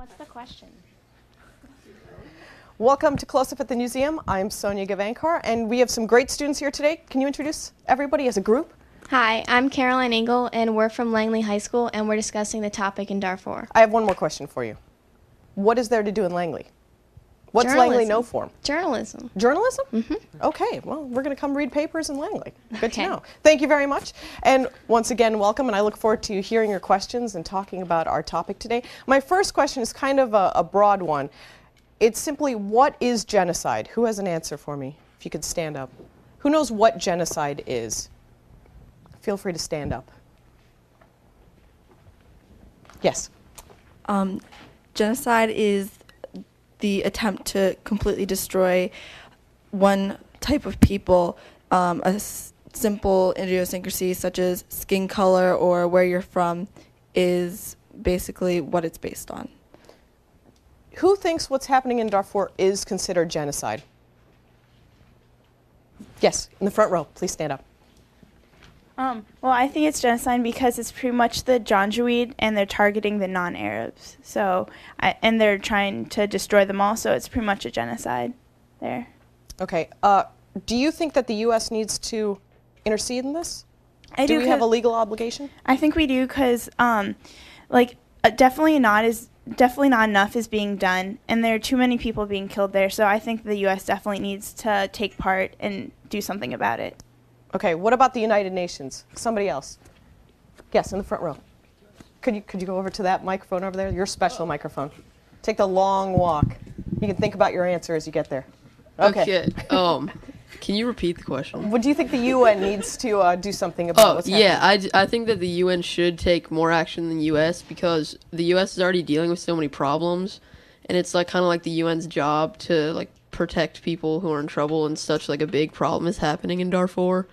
What's the question? Welcome to Close Up at the Newseum. I'm Sonia Gavankar, and we have some great students here today. Can you introduce everybody as a group? Hi, I'm Caroline Engel, and we're from Langley High School, and we're discussing the topic in Darfur. I have one more question for you. What is there to do in Langley? What's Langley known for? Journalism. Journalism? Mm-hmm. Okay, well, we're going to come read papers in Langley. Good Okay. to know. Thank you very much. And once again, welcome, and I look forward to hearing your questions and talking about our topic today. My first question is kind of a broad one. It's simply, what is genocide? Who has an answer for me? If you could stand up. Who knows what genocide is? Feel free to stand up. Yes. Genocide is the attempt to completely destroy one type of people, simple idiosyncrasy such as skin color or where you're from is basically what it's based on. Who thinks what's happening in Darfur is considered genocide? Yes, in the front row. Please stand up. Well, I think it's genocide because it's pretty much the Janjaweed, and they're targeting the non-Arabs. And they're trying to destroy them all, so it's pretty much a genocide there. Okay. Do you think that the U.S. needs to intercede in this? Do we have a legal obligation? I think we do because, definitely not enough is being done, and there are too many people being killed there. So I think the U.S. definitely needs to take part and do something about it. Okay, what about the United Nations? Somebody else? Yes, in the front row. Could you go over to that microphone over there? Your special microphone. Take the long walk. You can think about your answer as you get there. Okay. Can you repeat the question? What do you think the UN needs to do something about what's happening? I think that the UN should take more action than the U.S. because the U.S. is already dealing with so many problems, and it's like kind of like the UN's job to like protect people who are in trouble, and such like a big problem is happening in Darfur.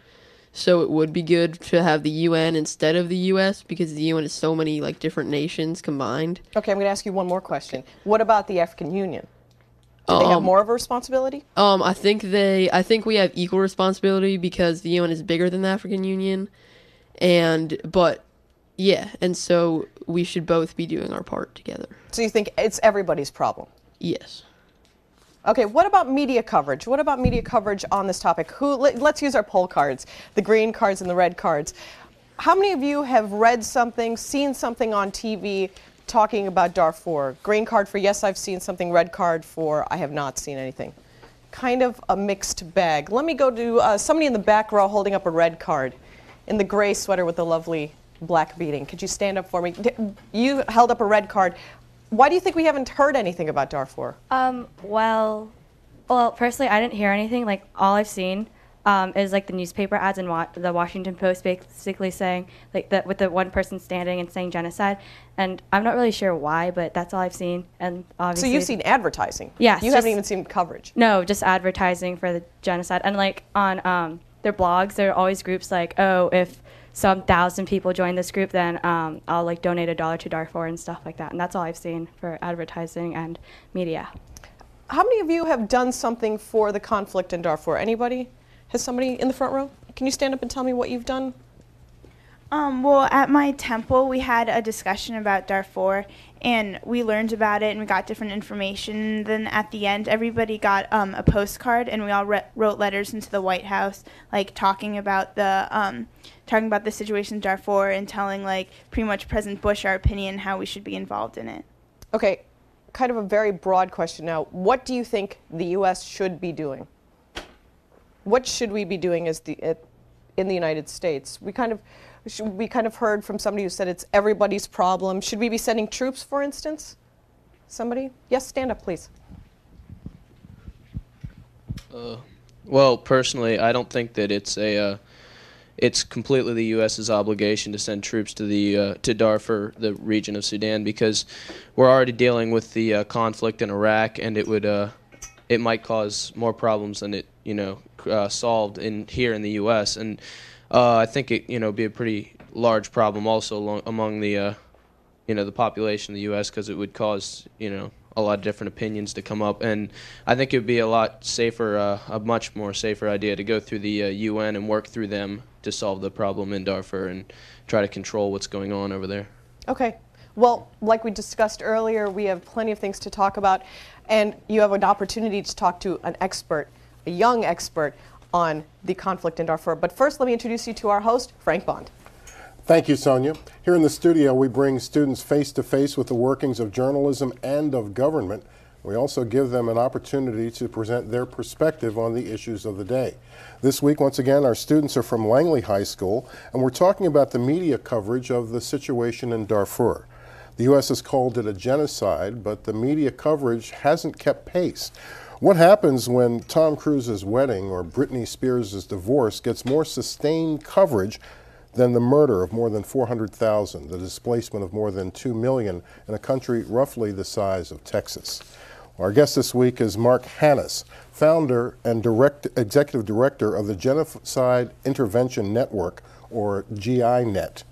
So it would be good to have the UN instead of the U.S. because the UN is so many like different nations combined. Okay, I'm going to ask you one more question. What about the African Union? Do they have more of a responsibility? I think we have equal responsibility because the UN is bigger than the African Union, and so we should both be doing our part together. So you think it's everybody's problem? Yes. Okay, what about media coverage? What about media coverage on this topic? Let's use our poll cards, the green cards and the red cards. How many of you have read something, seen something on TV talking about Darfur? Green card for yes, I've seen something. Red card for I have not seen anything. Kind of a mixed bag. Let me go to somebody in the back row holding up a red card in the gray sweater with the lovely black beading. Could you stand up for me? You held up a red card. Why do you think we haven't heard anything about Darfur? Well, personally, I didn't hear anything. Like, all I've seen is like the newspaper ads and the Washington Post basically saying like that with the one person standing and saying genocide, and I'm not really sure why, but that's all I've seen. And obviously, so you've seen advertising? Yes. You haven't even seen coverage? No, just advertising for the genocide. And like on their blogs, there are always groups like, oh, if some 1,000 people join this group, then I'll like donate $1 to Darfur and stuff like that. And that's all I've seen for advertising and media. How many of you have done something for the conflict in Darfur? Anybody? Has somebody in the front row? Can you stand up and tell me what you've done? Well, at my temple, we had a discussion about Darfur, and we learned about it, and we got different information. Then at the end, everybody got a postcard, and we all wrote letters into the White House, like talking about the situation in Darfur and telling like pretty much President Bush our opinion how we should be involved in it. Okay, kind of a very broad question now. What do you think the U.S. should be doing? What should we be doing in the United States? We kind of heard from somebody who said it's everybody's problem. Should we be sending troops, for instance? Somebody? Yes, stand up, please. Well, personally, I don't think that it's completely the U.S.'s obligation to send troops to Darfur, the region of Sudan, because we're already dealing with the conflict in Iraq, and it might cause more problems than it solved here in the U.S. And I think it be a pretty large problem also among the the population of the U.S. because it would cause a lot of different opinions to come up, and I think it would be a lot safer, a much more safer idea to go through the UN and work through them to solve the problem in Darfur and try to control what's going on over there. Okay. Well, like we discussed earlier, we have plenty of things to talk about, and you have an opportunity to talk to an expert, a young expert, on the conflict in Darfur. But first, let me introduce you to our host, Frank Bond. Thank you, Sonia. Here in the studio, we bring students face to face with the workings of journalism and of government. We also give them an opportunity to present their perspective on the issues of the day. This week, once again, our students are from Langley High School, and we're talking about the media coverage of the situation in Darfur. The U.S. has called it a genocide, but the media coverage hasn't kept pace. What happens when Tom Cruise's wedding or Britney Spears' divorce gets more sustained coverage than the murder of more than 400,000, the displacement of more than 2 million in a country roughly the size of Texas? Our guest this week is Mark Hannes, founder and executive director of the Genocide Intervention Network, or GINet.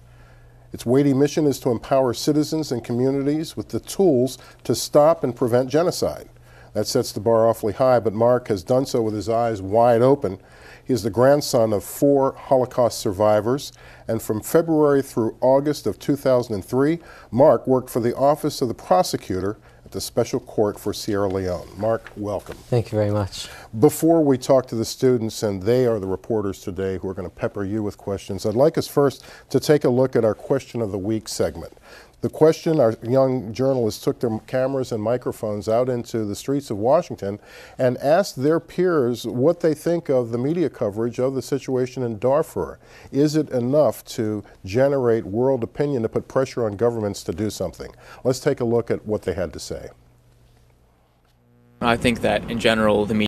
Its weighty mission is to empower citizens and communities with the tools to stop and prevent genocide. That sets the bar awfully high, but Mark has done so with his eyes wide open. He is the grandson of 4 Holocaust survivors, and from February through August of 2003, Mark worked for the Office of the Prosecutor at the Special Court for Sierra Leone. Mark, welcome. Thank you very much. Before we talk to the students, and they are the reporters today who are going to pepper you with questions, I'd like us first to take a look at our Question of the Week segment. The question, our young journalists took their cameras and microphones out into the streets of Washington and asked their peers what they think of the media coverage of the situation in Darfur. Is it enough to generate world opinion to put pressure on governments to do something? Let's take a look at what they had to say. I think that in general the media